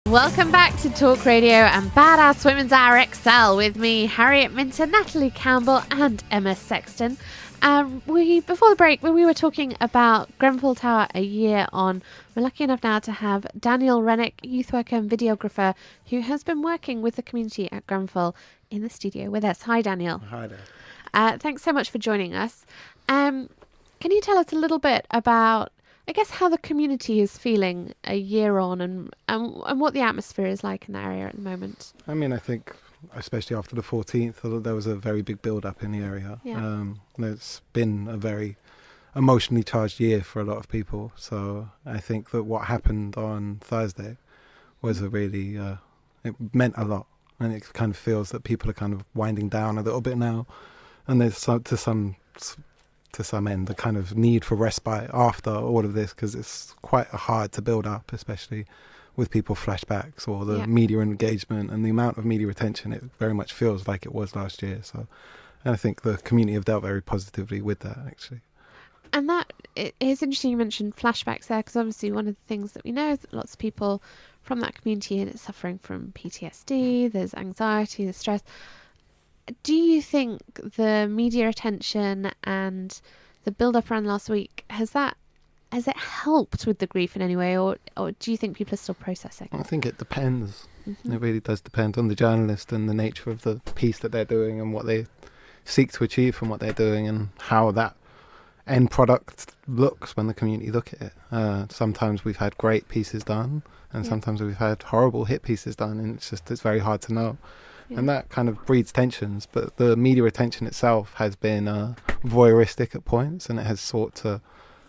Welcome back to Talk Radio and Badass Women's Hour XL with me, Harriet Minter, Natalie Campbell and Emma Sexton. Before the break, when we were talking about Grenfell Tower a year on, we're lucky enough now to have Daniel Renwick, youth worker and videographer, who has been working with the community at Grenfell in the studio with us. Hi, Daniel. Hi there. Thanks so much for joining us. Can you tell us a little bit about, I guess, how the community is feeling a year on and what the atmosphere is like in the area at the moment? I mean, I think, especially after the 14th, there was a very big build-up in the area. Yeah. It's been a very emotionally charged year for a lot of people. So I think that what happened on Thursday was it meant a lot. And it kind of feels that people are kind of winding down a little bit now. And there's to some end, the kind of need for respite after all of this, because it's quite hard to build up, especially with people flashbacks or the media engagement and the amount of media attention. It very much feels like it was last year. So and I think the community have dealt very positively with that, actually. And that it's interesting you mentioned flashbacks there, because obviously one of the things that we know is that lots of people from that community are suffering from PTSD, there's anxiety, there's stress. Do you think the media attention and the build-up around last week, has it helped with the grief in any way, or do you think people are still processing? I think it depends. Mm-hmm. It really does depend on the journalist and the nature of the piece that they're doing and what they seek to achieve from what they're doing and how that end product looks when the community look at it. Sometimes we've had great pieces done and sometimes we've had horrible hit pieces done, and it's very hard to know. Yeah. And that kind of breeds tensions, but the media attention itself has been voyeuristic at points, and it has sought to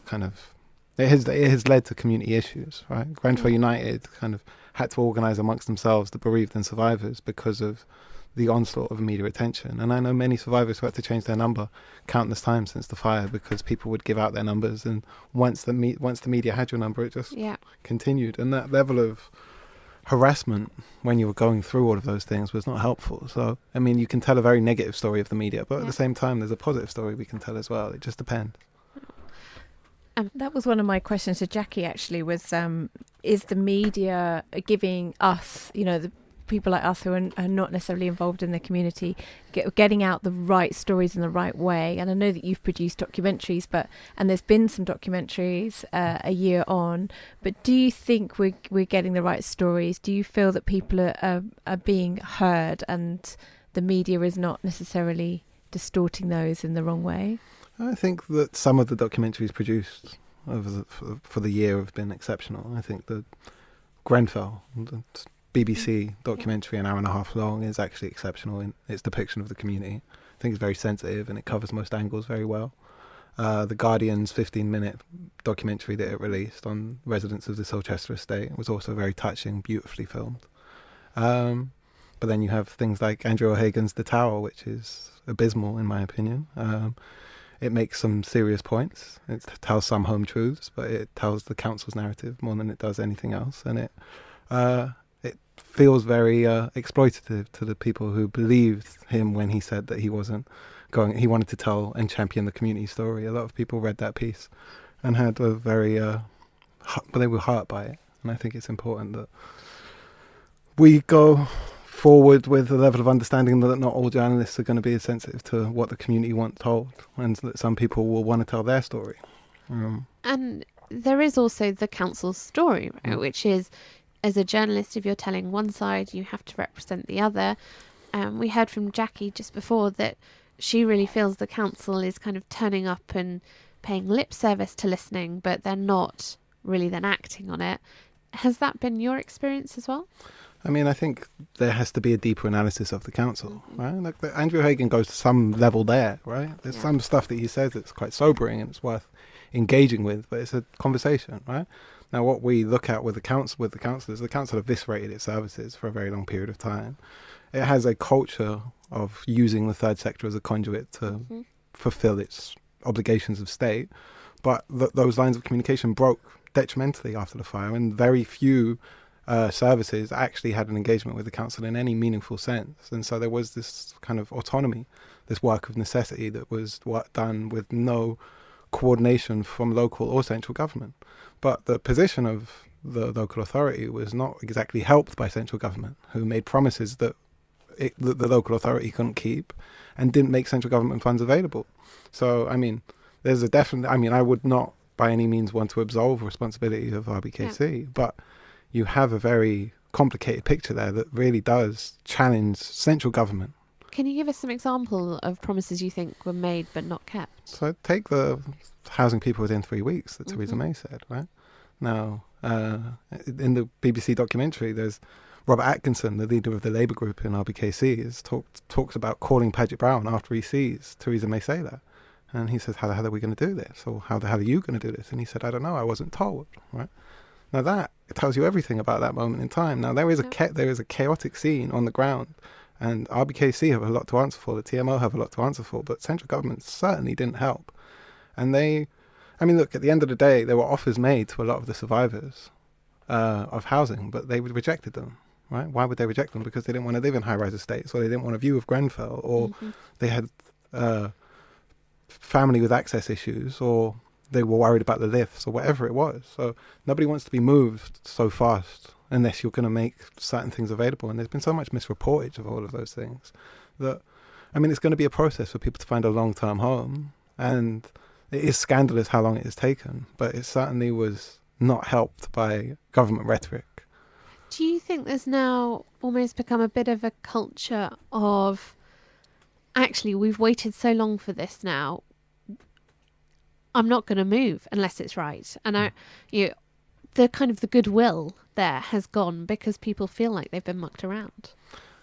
kind of it has led to community issues, right? Grenfell United kind of had to organise amongst themselves the bereaved and survivors because of the onslaught of media attention. And I know many survivors who had to change their number countless times since the fire because people would give out their numbers, and once the media had your number, it just continued. And that level of harassment when you were going through all of those things was not helpful. So, I mean, you can tell a very negative story of the media, but at the same time, there's a positive story we can tell as well. It just depends. That was one of my questions to Jackie, actually, was is the media giving us, the people like us who are not necessarily involved in the community, getting out the right stories in the right way? And I know that you've produced documentaries, and there's been some documentaries a year on, but do you think we're getting the right stories? Do you feel that people are being heard and the media is not necessarily distorting those in the wrong way? I think that some of the documentaries produced for the year have been exceptional. I think the Grenfell, the BBC documentary, an hour and a half long, is actually exceptional in its depiction of the community. I think it's very sensitive and it covers most angles very well. The Guardian's 15-minute documentary that it released on residents of the Silchester estate was also very touching, beautifully filmed. But then you have things like Andrew O'Hagan's The Tower, which is abysmal in my opinion. It makes some serious points. It tells some home truths, but it tells the council's narrative more than it does anything else. And it feels very exploitative to the people who believed him when he said that he wasn't going. He wanted to tell and champion the community story. A lot of people read that piece and had a very, but they were hurt by it. And I think it's important that we go forward with a level of understanding that not all journalists are going to be as sensitive to what the community wants told, and that some people will want to tell their story. And there is also the council's story, right? Which is, as a journalist, if you're telling one side, you have to represent the other. We heard from Jackie just before that she really feels the council is kind of turning up and paying lip service to listening, but they're not really then acting on it. Has that been your experience as well? I mean, I think there has to be a deeper analysis of the council, right? Like Andrew Hagan goes to some level there, right? There's some stuff that he says that's quite sobering and it's worth engaging with, but it's a conversation, right? Now, what we look at with the council is the council eviscerated its services for a very long period of time. It has a culture of using the third sector as a conduit to fulfill its obligations of state, but those lines of communication broke detrimentally after the fire, and very few services actually had an engagement with the council in any meaningful sense. And so there was this kind of autonomy, this work of necessity that was done with no coordination from local or central government. But the position of the local authority was not exactly helped by central government, who made promises that the local authority couldn't keep and didn't make central government funds available. So, I mean, there's a definite... I mean, I would not by any means want to absolve responsibility of RBKC, but you have a very complicated picture there that really does challenge central government. Can you give us some example of promises you think were made but not kept? So take the housing people within 3 weeks that Theresa May said, right? Now, in the BBC documentary, there's Robert Atkinson, the leader of the Labour group in RBKC, talks about calling Paget Brown after he sees Theresa May say that. And he says, how the hell are we going to do this? Or how the hell are you going to do this? And he said, I don't know, I wasn't told, right? Now that tells you everything about that moment in time. Now there is a chaotic scene on the ground, and RBKC have a lot to answer for, the TMO have a lot to answer for, but central government certainly didn't help. And look, at the end of the day, there were offers made to a lot of the survivors of housing, but they rejected them, right? Why would they reject them? Because they didn't want to live in high-rise estates, or they didn't want a view of Grenfell, or they had family with access issues, or they were worried about the lifts, or whatever it was. So nobody wants to be moved so fast unless you're going to make certain things available. And there's been so much misreportage of all of those things that, it's going to be a process for people to find a long-term home. And it is scandalous how long it has taken, but it certainly was not helped by government rhetoric. Do you think there's now almost become a bit of a culture of, actually, we've waited so long for this now, I'm not going to move unless it's right? And the kind of the goodwill there has gone because people feel like they've been mucked around.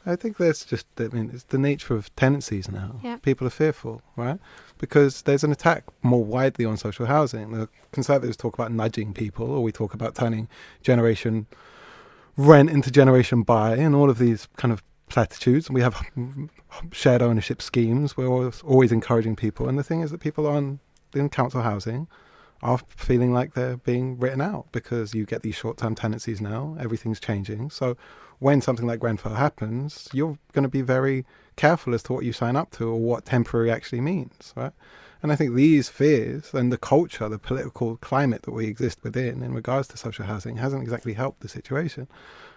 I think that's just, it's the nature of tenancies now. Yeah. People are fearful, right? Because there's an attack more widely on social housing. The Conservatives talk about nudging people, or we talk about turning generation rent into generation buy, and all of these kind of platitudes. And we have shared ownership schemes. We're always encouraging people. And the thing is that people in council housing are feeling like they're being written out because you get these short-term tenancies now. Everything's changing. So when something like Grenfell happens, you're going to be very careful as to what you sign up to or what temporary actually means, right? And I think these fears and the culture, the political climate that we exist within in regards to social housing hasn't exactly helped the situation.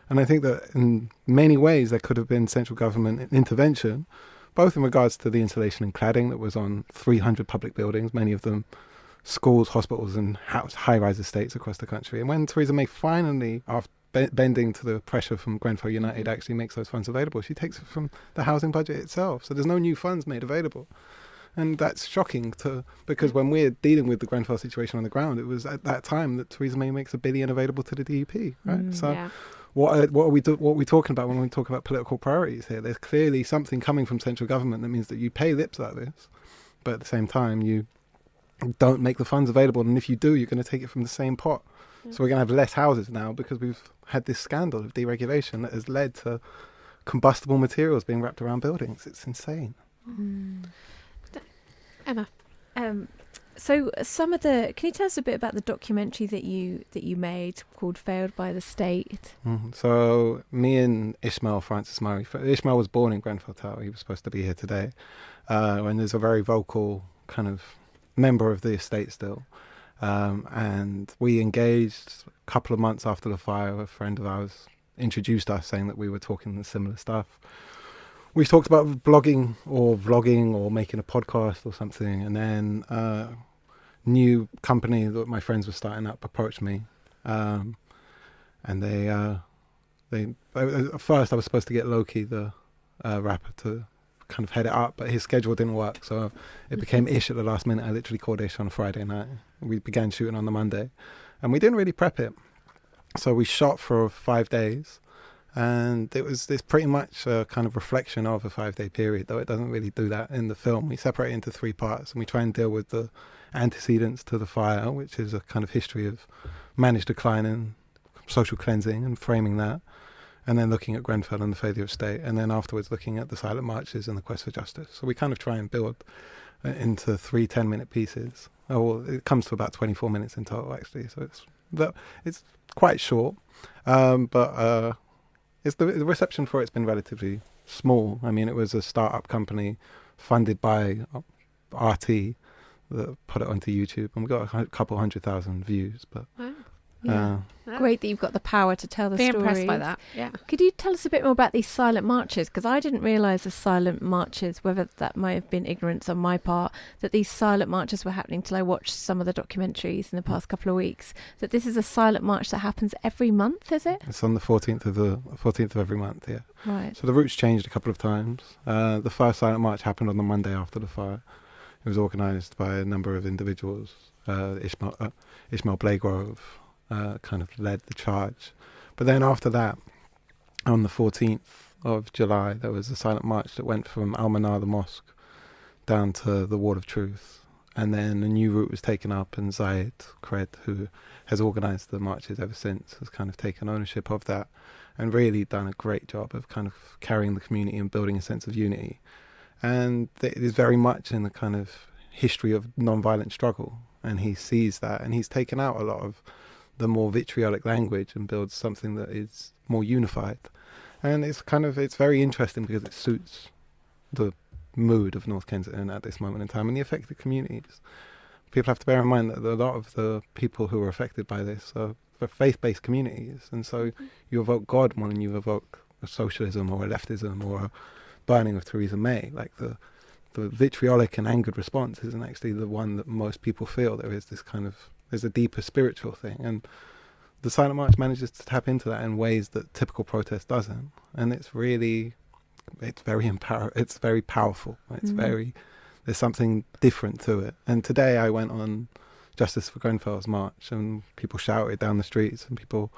And I think that in many ways there could have been central government intervention, both in regards to the insulation and cladding that was on 300 public buildings, many of them schools, hospitals and high-rise estates across the country. And when Theresa May finally, after bending to the pressure from Grenfell United, actually makes those funds available, she takes it from the housing budget itself. So there's no new funds made available. And that's shocking because when we're dealing with the Grenfell situation on the ground, it was at that time that Theresa May makes $1 billion available to the DUP, right? What are we talking about when we talk about political priorities here? There's clearly something coming from central government that means that you pay lip service, but at the same time you don't make the funds available, and if you do, you're going to take it from the same pot. So we're going to have less houses now because we've had this scandal of deregulation that has led to combustible materials being wrapped around buildings. It's insane. Emma, so can you tell us a bit about the documentary that you made called "Failed by the State"? So me and Ishmael Francis Murray. Ishmael was born in Grenfell Tower. He was supposed to be here today, and there's a very vocal kind of member of the estate still. And we engaged a couple of months after the fire. A friend of ours introduced us, saying that we were talking similar stuff. We talked about blogging or vlogging or making a podcast or something, and then a new company that my friends were starting up approached me, and they at first I was supposed to get Loki, the rapper, to kind of head it up, but his schedule didn't work, so it became Ish at the last minute. I literally called Ish on a Friday night. We began shooting on the Monday, and we didn't really prep it, so we shot for 5 days, and it's pretty much a kind of reflection of a 5-day period, though it doesn't really do that in the film. We separate it into 3 parts, and we try and deal with the antecedents to the fire, which is a kind of history of managed decline and social cleansing and framing that, and then looking at Grenfell and the failure of state, and then afterwards looking at the silent marches and the quest for justice. So we kind of try and build into 3 10-minute pieces. Well, it comes to about 24 minutes in total, actually. So it's quite short, but the reception for it's been relatively small. I mean, it was a start-up company funded by RT that put it onto YouTube, and we got a couple 100,000 views. But wow. Yeah. Great that you've got the power to tell the stories. Impressed by that. Yeah. Could you tell us a bit more about these silent marches? Because I didn't realise the silent marches, whether that might have been ignorance on my part, that these silent marches were happening till I watched some of the documentaries in the past couple of weeks. That this is a silent march that happens every month, is it? It's on the 14th of every month, yeah. Right. So the route's changed a couple of times. The first silent march happened on the Monday after the fire. It was organised by a number of individuals. Ishmael Blagrove kind of led the charge. But then after that, on the 14th of July, there was a silent march that went from Al-Manar, the mosque, down to the Wall of Truth. And then a new route was taken up, and Zayed Kred, who has organised the marches ever since, has kind of taken ownership of that and really done a great job of kind of carrying the community and building a sense of unity. And it is very much in the kind of history of non-violent struggle. And he sees that, and he's taken out a lot of the more vitriolic language and builds something that is more unified. And it's very interesting because it suits the mood of North Kensington at this moment in time and the affected communities. People have to bear in mind that a lot of the people who are affected by this are faith-based communities, and so you evoke God more than you evoke a socialism or a leftism or a burning of Theresa May. Like the vitriolic and angered response isn't actually the one that most people feel. There's a deeper spiritual thing, and the silent march manages to tap into that in ways that typical protest doesn't. And it's very powerful. There's something different to it. And today I went on Justice for Grenfell's march, and people shouted down the streets, and people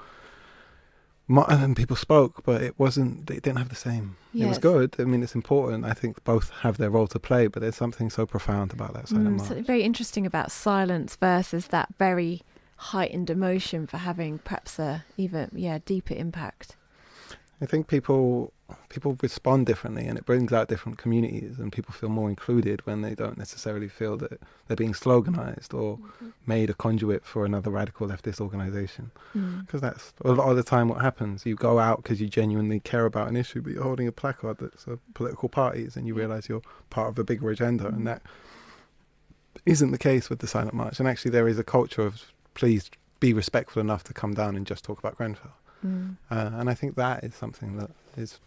spoke, but it didn't have the same. Yes. It was good. I mean, it's important. I think both have their role to play, but there's something so profound about that silent march. Something very interesting about silence versus that very heightened emotion for having perhaps a even deeper impact. I think people respond differently, and it brings out different communities, and people feel more included when they don't necessarily feel that they're being sloganized or made a conduit for another radical leftist organization. Because that's a lot of the time what happens. You go out because you genuinely care about an issue, but you're holding a placard that's of political parties, and you realize you're part of a bigger agenda, and that isn't the case with the silent march. And actually there is a culture of please be respectful enough to come down and just talk about Grenfell. And I think that is something that is...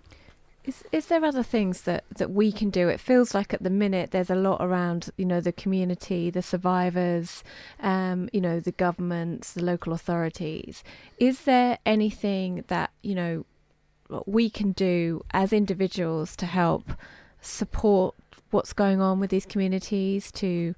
Is there other things that we can do? It feels like at the minute there's a lot around, the community, the survivors, the governments, the local authorities. Is there anything that, we can do as individuals to help support what's going on with these communities, to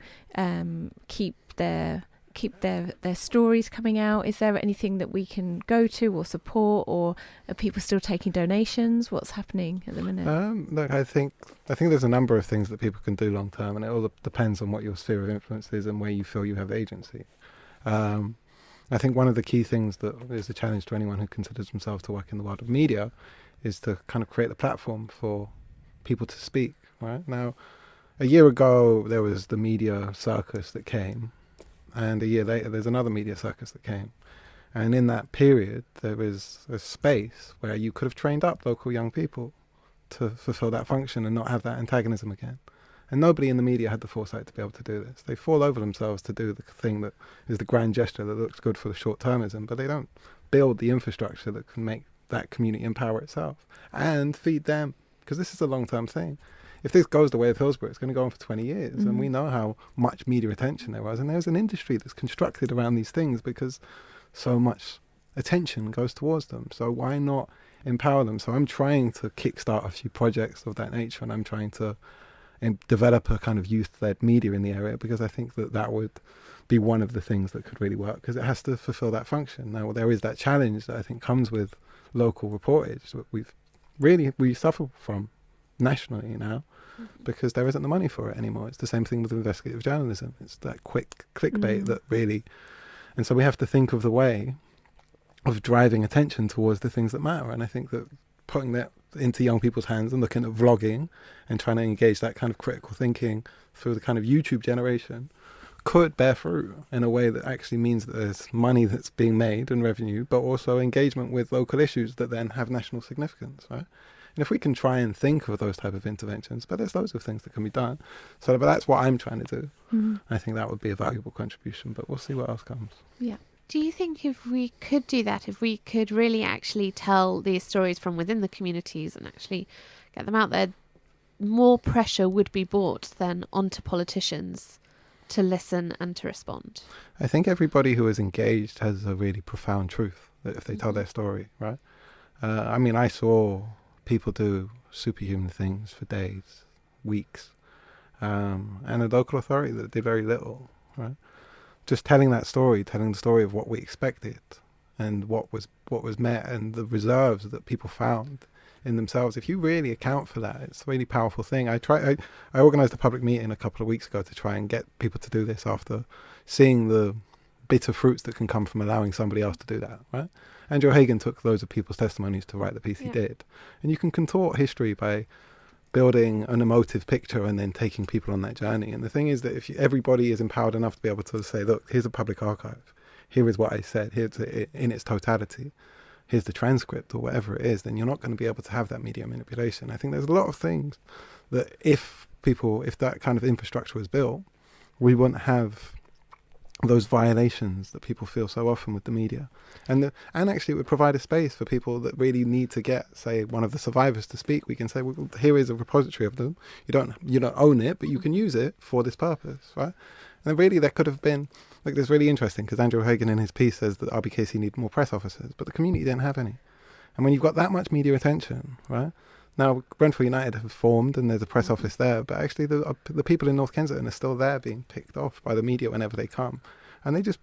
keep their stories coming out? Is there anything that we can go to or support, or are people still taking donations? What's happening at the minute? Look, I think there's a number of things that people can do long term, and it all depends on what your sphere of influence is and where you feel you have agency. I think one of the key things that is a challenge to anyone who considers themselves to work in the world of media is to kind of create the platform for people to speak. Right now, a year ago there was the media circus that came. And a year later, there's another media circus that came. And in that period, there was a space where you could have trained up local young people to fulfill that function and not have that antagonism again. And nobody in the media had the foresight to be able to do this. They fall over themselves to do the thing that is the grand gesture that looks good for the short-termism, but they don't build the infrastructure that can make that community empower itself and feed them, because this is a long-term thing. If this goes the way of Hillsborough, it's going to go on for 20 years. And we know how much media attention there was. And there's an industry that's constructed around these things because so much attention goes towards them. So why not empower them? So I'm trying to kickstart a few projects of that nature, and I'm trying to develop a kind of youth-led media in the area, because I think that would be one of the things that could really work, because it has to fulfill that function. Now, there is that challenge that I think comes with local reportage that we suffer from nationally now, because there isn't the money for it anymore. It's the same thing with investigative journalism. It's that quick clickbait that really... And so we have to think of the way of driving attention towards the things that matter. And I think that putting that into young people's hands and looking at vlogging and trying to engage that kind of critical thinking through the kind of YouTube generation could bear fruit in a way that actually means that there's money that's being made and revenue, but also engagement with local issues that then have national significance, right? And if we can try and think of those type of interventions, but there's loads of things that can be done. But that's what I'm trying to do. I think that would be a valuable contribution, but we'll see what else comes. Yeah. Do you think if we could do that, if we could really actually tell these stories from within the communities and actually get them out there, more pressure would be brought then onto politicians to listen and to respond? I think everybody who is engaged has a really profound truth that if they tell their story, right? I mean, I saw people do superhuman things for days, weeks, and a local authority that did very little, right? Just telling that story, telling the story of what we expected and what was met and the reserves that people found in themselves. If you really account for that, it's a really powerful thing. I organised a public meeting a couple of weeks ago to try and get people to do this after seeing the bitter fruits that can come from allowing somebody else to do that, right? Andrew Hagen took loads of people's testimonies to write the piece he did. And you can contort history by building an emotive picture and then taking people on that journey. And the thing is that if everybody is empowered enough to be able to say, look, here's a public archive, here is what I said, here's it in its totality, here's the transcript or whatever it is, then you're not going to be able to have that media manipulation. I think there's a lot of things that if that kind of infrastructure was built, we wouldn't have those violations that people feel so often with the media. And actually it would provide a space for people that really need to get, say, one of the survivors to speak. We can say, well, here is a repository of them. You don't own it, but you can use it for this purpose, right? And really there could have been, like, this really interesting, because Andrew Hagen in his piece says that RBKC need more press officers, but the community didn't have any. And when you've got that much media attention, right? Now, Grenfell United have formed and there's a press office there, but actually the people in North Kensington are still there being picked off by the media whenever they come. And they just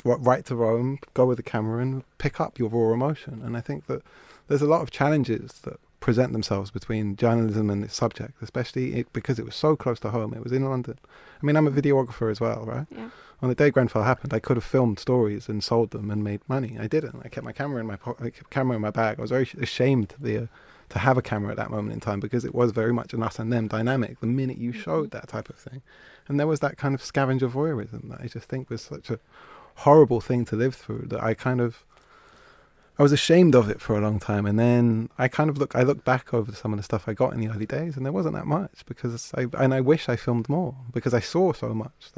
write to Rome, go with the camera and pick up your raw emotion. And I think that there's a lot of challenges that present themselves between journalism and its subject, especially because it was so close to home. It was in London. I mean, I'm a videographer as well, right? Yeah. On the day Grenfell happened, I could have filmed stories and sold them and made money. I didn't. I kept my camera in my bag. I was very ashamed to have a camera at that moment in time because it was very much an us and them dynamic the minute you showed that type of thing. And there was that kind of scavenger voyeurism that I just think was such a horrible thing to live through that I was ashamed of it for a long time. And then I look back over some of the stuff I got in the early days and there wasn't that much because I wish I filmed more because I saw so much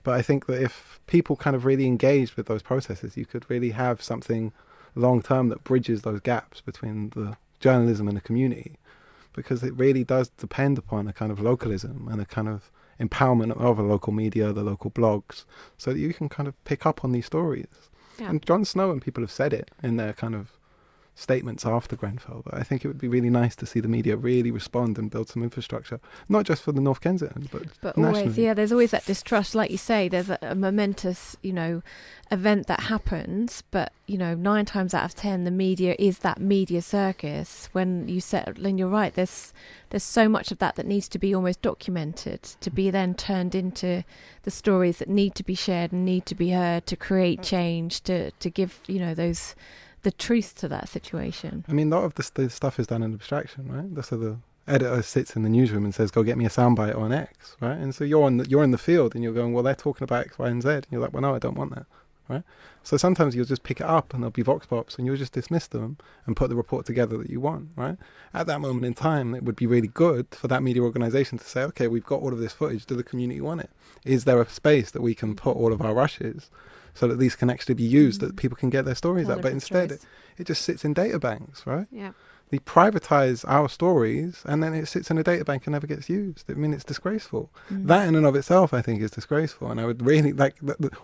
but I think that if people kind of really engaged with those processes, you could really have something long term that bridges those gaps between the journalism and the community, because it really does depend upon a kind of localism and a kind of empowerment of a local media, the local blogs, so that you can kind of pick up on these stories. Yeah. And Jon Snow and people have said it in their kind of statements after Grenfell, but I think it would be really nice to see the media really respond and build some infrastructure, not just for the North Kensington, but nationally. Always, there's always that distrust, like you say, there's a momentous, event that happens, but 9 times out of 10 the media is that media circus. When you settle, and you're right, there's so much of that needs to be almost documented to be then turned into the stories that need to be shared and need to be heard to create change, to give the truth to that situation. I mean, a lot of the stuff is done in abstraction, right? So the editor sits in the newsroom and says, go get me a soundbite on X, right? And so you're in the field and you're going, well, they're talking about X, Y, and Z. And you're like, well, no, I don't want that, right? So sometimes you'll just pick it up and there'll be vox pops and you'll just dismiss them and put the report together that you want, right? At that moment in time, it would be really good for that media organisation to say, okay, we've got all of this footage. Do the community want it? Is there a space that we can put all of our rushes so that these can actually be used, that people can get their stories out? But instead, it just sits in data banks, right? Yeah. They privatize our stories and then it sits in a data bank and never gets used. I mean, it's disgraceful. That in and of itself, I think, is disgraceful. And I would really like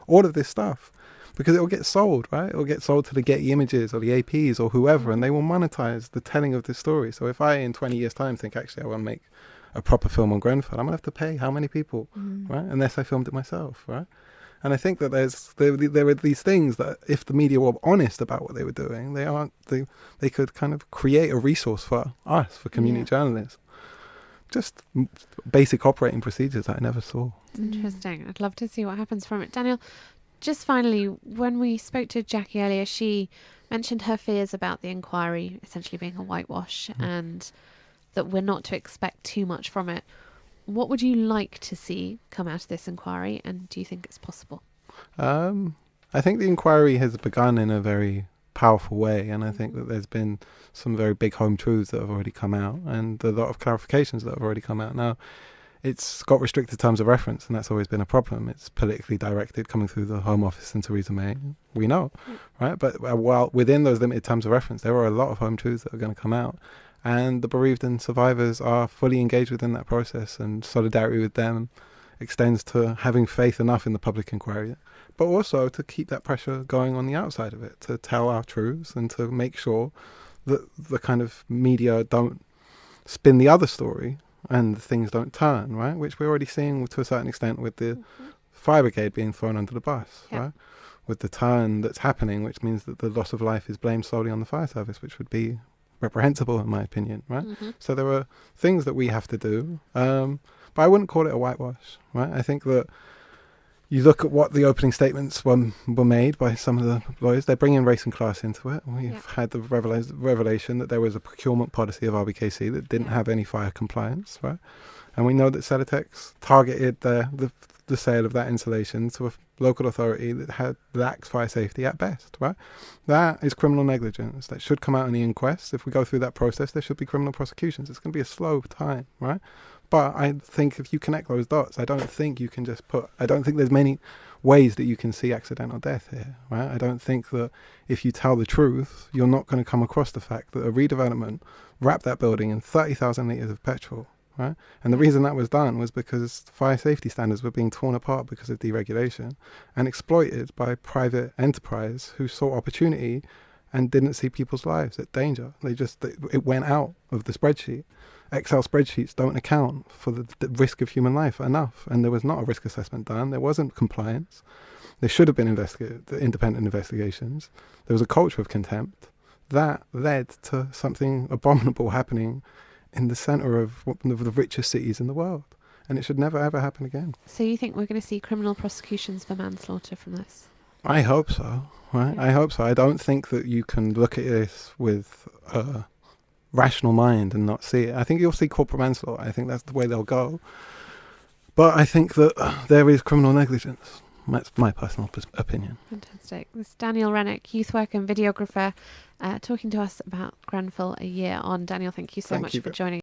all of this stuff, because it will get sold, right? It will get sold to the Getty Images or the APs or whoever, and they will monetize the telling of this story. So if I, in 20 years' time, think, actually, I want to make a proper film on Grenfell, I'm going to have to pay how many people, right? Unless I filmed it myself, right? And I think that there are these things that if the media were honest about what they were doing, they could kind of create a resource for us, for community journalists. Just basic operating procedures that I never saw. Interesting. I'd love to see what happens from it. Daniel, just finally, when we spoke to Jackie earlier, she mentioned her fears about the inquiry essentially being a whitewash and that we're not to expect too much from it. What would you like to see come out of this inquiry, and do you think it's possible? I think the inquiry has begun in a very powerful way, and I think that there's been some very big home truths that have already come out and a lot of clarifications that have already come out. Now, it's got restricted terms of reference, and that's always been a problem. It's politically directed, coming through the Home Office and Theresa May. We know, right? But while within those limited terms of reference, there are a lot of home truths that are going to come out, and the bereaved and survivors are fully engaged within that process, and solidarity with them extends to having faith enough in the public inquiry, but also to keep that pressure going on the outside of it, to tell our truths and to make sure that the kind of media don't spin the other story and things don't turn, right? Which we're already seeing to a certain extent with the fire brigade being thrown under the bus, right? With the turn that's happening, which means that the loss of life is blamed solely on the fire service, which would be reprehensible in my opinion, right? So there are things that we have to do, but I wouldn't call it a whitewash, right? I think that you look at what the opening statements were made by some of the lawyers. They're bringing race and class into it. We've had the revelation that there was a procurement policy of RBKC that didn't have any fire compliance, right? And we know that Celotex targeted the sale of that insulation to a local authority that lacks fire safety at best, right? That is criminal negligence. That should come out in the inquest. If we go through that process, there should be criminal prosecutions. It's going to be a slow time, right? But I think if you connect those dots, I don't think there's many ways that you can see accidental death here, right? I don't think that if you tell the truth, you're not going to come across the fact that a redevelopment wrapped that building in 30,000 litres of petrol, right? And the reason that was done was because fire safety standards were being torn apart because of deregulation and exploited by private enterprise who saw opportunity and didn't see people's lives at danger. It went out of the spreadsheet. Excel spreadsheets don't account for the risk of human life enough, and there was not a risk assessment done. There wasn't compliance. There should have been independent investigations. There was a culture of contempt that led to something abominable happening in the centre of one of the richest cities in the world, and it should never ever happen again. So you think we're going to see criminal prosecutions for manslaughter from this? I hope so, right? I hope so. I don't think that you can look at this with a rational mind and not see it. I think you'll see corporal manslaughter. I think that's the way they'll go. But I think that there is criminal negligence. That's my personal opinion. Fantastic. This is Daniel Renwick, youth worker and videographer, talking to us about Grenfell a year on. Daniel, thank you so much for joining.